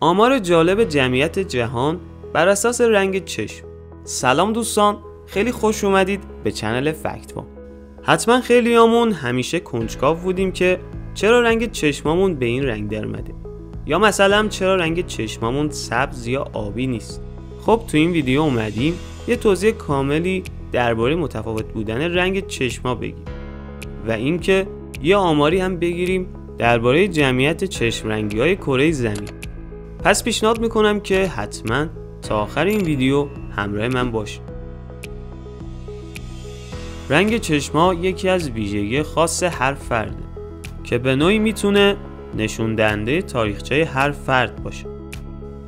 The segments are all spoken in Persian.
آمار جالب جمعیت جهان بر اساس رنگ چشم. سلام دوستان، خیلی خوش اومدید به چنل فکت‌ها. حتما خیلیامون همیشه کنجکاو بودیم که چرا رنگ چشمامون به این رنگ در اومده، یا مثلا چرا رنگ چشمامون سبز یا آبی نیست. خب تو این ویدیو اومدیم یه توضیح کاملی درباره متفاوت بودن رنگ چشما بگیم و اینکه یه آماری هم بگیریم درباره جمعیت چشم رنگی‌های کره زمین. پس پیشنهاد میکنم که حتما تا آخر این ویدیو همراه من باشید. رنگ چشما یکی از ویژگی خاص هر فرده که به نوعی میتونه نشون دهنده تاریخچه هر فرد باشه.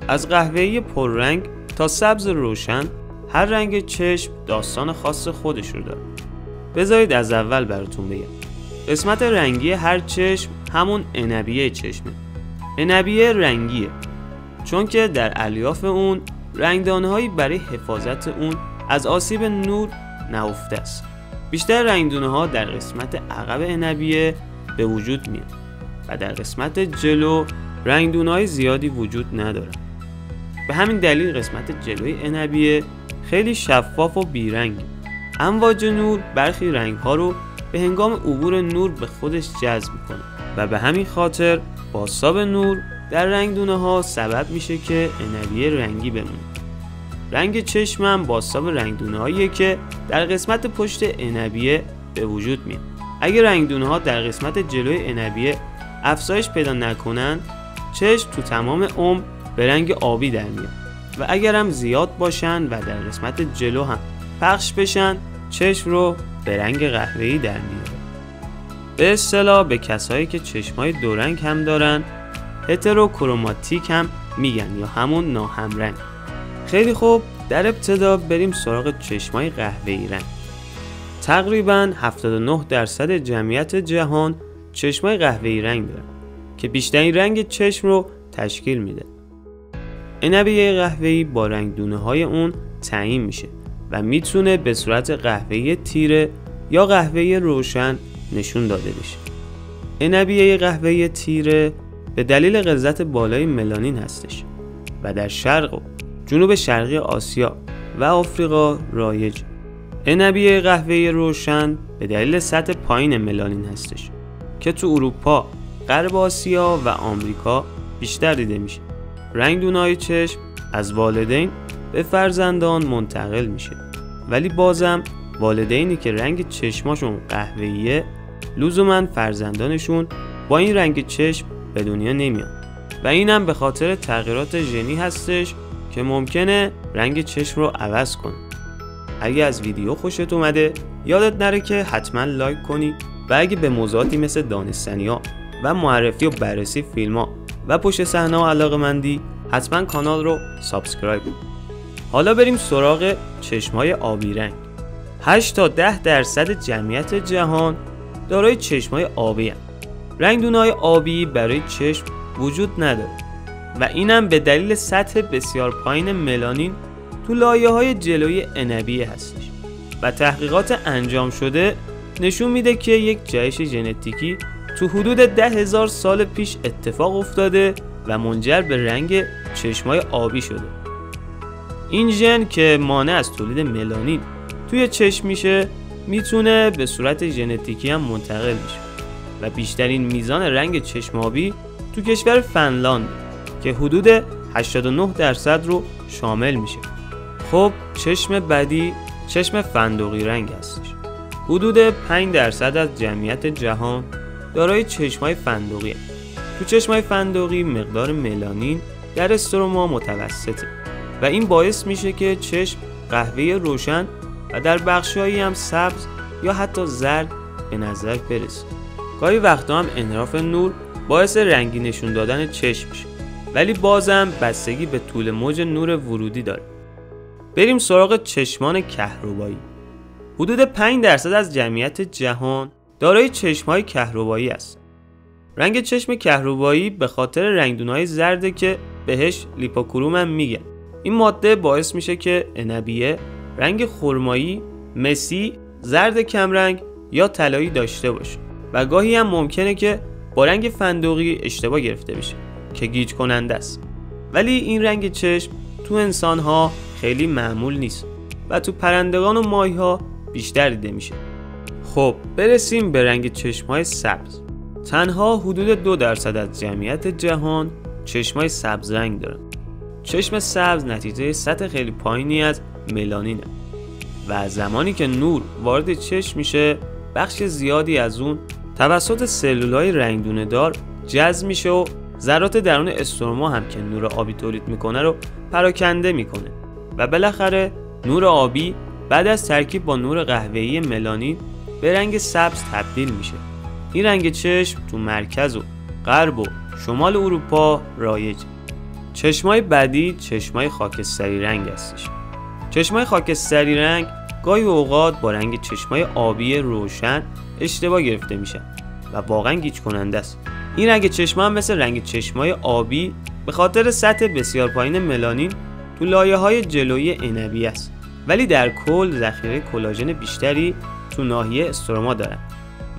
از قهوه‌ای پررنگ تا سبز روشن، هر رنگ چشم داستان خاص خودش رو داره. بذارید از اول براتون بگم. قسمت رنگی هر چشم همون عنبیه چشمه. عنبیه رنگیه چون که در الیاف اون رنگدانه‌هایی برای حفاظت اون از آسیب نور نهفته است. بیشتر رنگدانه‌ها در قسمت عقب عنبیه به وجود میاد و در قسمت جلو رنگدانه‌های زیادی وجود نداره. به همین دلیل قسمت جلوی عنبیه خیلی شفاف و بیرنگه. امواج نور برخی رنگ‌ها رو به هنگام عبور نور به خودش جذب میکنه و به همین خاطر بازتاب نور در رنگدانه‌ها سبب میشه که عنبیه رنگی بمونه. رنگ چشم هم بازتاب رنگدانه‌هاییه که در قسمت پشت عنبیه به وجود میاد. اگه رنگدانه‌ها در قسمت جلوی عنبیه افزایش پیدا نکنن، چشم تو تمام عمر به رنگ آبی در میاد و اگر هم زیاد باشن و در قسمت جلو هم پخش بشن، چشم رو به رنگ قهوه‌ای در میاره. به اصطلاح به کسایی که چشمای دو رنگ هم دارن هتروکروماتیک هم میگن یا همون ناهمرنگ. خیلی خوب، در ابتدا بریم سراغ چشمای قهوه‌ای رنگ. تقریباً 79% جمعیت جهان چشمای قهوه‌ای رنگ دارن که بیشترین رنگ چشم رو تشکیل میده. عنبیه قهوه‌ای با رنگدانه‌های اون تعیین میشه و میتونه به صورت قهوه‌ای تیره یا قهوه‌ای روشن نشون داده بشه. عنبیه قهوه‌ای تیره به دلیل غلظت بالای ملانین هستش و در شرق و جنوب شرقی آسیا و آفریقا رایج. عنبیه قهوه‌ای روشن به دلیل سطح پایین ملانین هستش که تو اروپا، غرب آسیا و آمریکا بیشتر دیده میشه. رنگدانه‌های چشم از والدین به فرزندان منتقل میشه، ولی بازم والدینی که رنگ چشماشون قهوه‌ایه لزوماً فرزندانشون با این رنگ چشم به دنیا نمیان و اینم به خاطر تغییرات ژنی هستش که ممکنه رنگ چشم رو عوض کنه. اگه از ویدیو خوشت اومده یادت نره که حتما لایک کنی و اگه به موضوعاتی مثل دانستنی‌ها و معرفی و بررسی فیلم‌ها و پشت صحنه‌ها علاقه‌مندی حتما کانال رو سابسکرایب کن. حالا بریم سراغ چشم‌های آبی رنگ. 8 تا 10% جمعیت جهان دارای چشم‌های آبی هستند. رنگدانه‌های آبی برای چشم وجود نداره و اینم به دلیل سطح بسیار پایین ملانین تو لایه‌های جلوی عنبیه هستش و تحقیقات انجام شده نشون میده که یک جهش ژنتیکی تو حدود 10,000 سال پیش اتفاق افتاده و منجر به رنگ چشمای آبی شده. این ژن که مانع از تولید ملانین توی چشم میشه میتونه به صورت ژنتیکی هم منتقل بشه و بیشترین میزان رنگ چشم آبی تو کشور فنلاند که حدود 89% رو شامل میشه. خب چشم بعدی چشم فندقی رنگ هستش. حدود 5% از جمعیت جهان دارای چشمای فندقی هست. تو چشمای فندقی مقدار ملانین در استروما متوسطه و این باعث میشه که چشم قهوه‌ای روشن و در بخشایی هم سبز یا حتی زرد به نظر برسه. گاهی وقتا هم انحراف نور باعث رنگی نشون دادن چشم میشه، ولی بازم بستگی به طول موج نور ورودی داره. بریم سراغ چشمان کهربایی. حدود 5% از جمعیت جهان دارای چشم‌های کهربایی است. رنگ چشم کهربایی به خاطر رنگدانه‌های زرده که بهش لیپوکروم هم میگن. این ماده باعث میشه که عنبیه رنگ خرمایی، مسی، زرد کمرنگ یا طلایی داشته باشه و گاهی هم ممکنه که با رنگ فندقی اشتباه گرفته بشه که گیج کننده است. ولی این رنگ چشم تو انسان‌ها خیلی معمول نیست و تو پرندگان و ماهی‌ها بیشتر دیده میشه. خب برسیم به رنگ چشم‌های سبز. تنها حدود 2% از جمعیت جهان چشم‌های سبز رنگ دارن. چشم سبز نتیجه سطح خیلی پایینی از ملانینه و زمانی که نور وارد چشم میشه بخش زیادی از اون توسط سلولای رنگدونه دار جذب میشه و ذرات درون استروما هم که نور آبی تولید میکنه رو پراکنده میکنه و بالاخره نور آبی بعد از ترکیب با نور قهوه‌ای ملانین به رنگ سبز تبدیل میشه. این رنگ چشم تو مرکز و غرب و شمال اروپا رایجه. چشمای بعدی چشمای خاکستری رنگ هستش. چشمای خاکستری رنگ گاهی اوقات با رنگ چشمای آبی روشن اشتباه گرفته میشن و واقعا گیج کننده است. این رنگ چشم هم مثل رنگ چشمای آبی به خاطر سطح بسیار پایین ملانین تو لایه‌های جلویی عنبی است، ولی در کل ذخیره کلاژن بیشتری تو ناحیه استروما دارن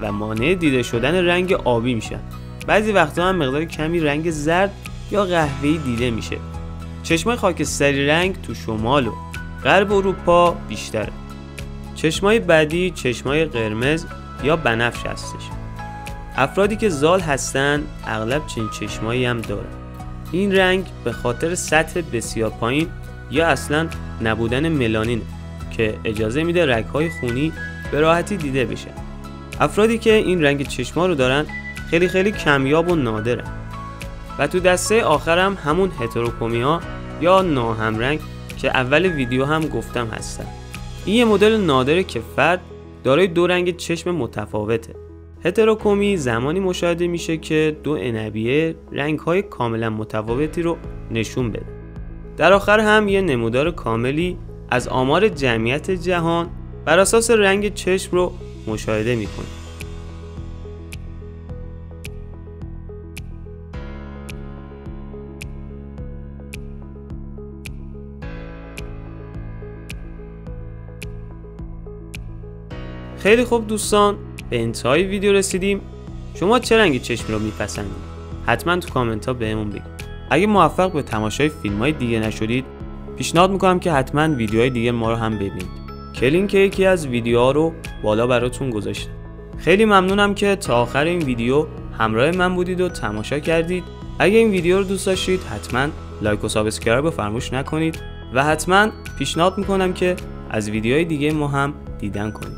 و مانع دیده شدن رنگ آبی میشن. بعضی وقتا هم مقدار کمی رنگ زرد یا قهوه‌ای دیده میشه. چشمای خاکستری رنگ تو شمال و غرب اروپا بیشتره. چشمای بعدی چشمای قرمز یا بنفش هستش. افرادی که زال هستن اغلب چنین چشمایی هم دارن. این رنگ به خاطر سطح بسیار پایین یا اصلا نبودن ملانین که اجازه میده رگ‌های خونی به راحتی دیده بشه. افرادی که این رنگ چشما رو دارن خیلی کمیاب و نادرن. و تو دسته آخرم همون هتروکرومی ها یا ناهمرنگ که اول ویدیو هم گفتم هستن. این یه مدل نادره که فرد دارای دو رنگ چشم متفاوته. هتروکرومی زمانی مشاهده میشه که دو عنبیه رنگ‌های کاملا متفاوتی رو نشون بده. در آخر هم یه نمودار کاملی از آمار جمعیت جهان بر اساس رنگ چشم رو مشاهده میکنه. خیلی خوب دوستان، به انتهای ویدیو رسیدیم. شما چه رنگ چشم رو میپسندید؟ حتما تو کامنت ها بهمون بگید. اگه موفق به تماشای فیلم های دیگه نشدید، پیشنهاد میکنم که حتما ویدیوهای دیگه ما رو هم ببینید که لینک یکی از ویدیوها رو بالا براتون گذاشتم. خیلی ممنونم که تا آخر این ویدیو همراه من بودید و تماشا کردید. اگه این ویدیو رو دوست داشتید حتما لایک و سابسکرایب رو فراموش نکنید و حتما پیشنهاد میکنم که از ویدیوهای دیگه ما هم دیدن کنید.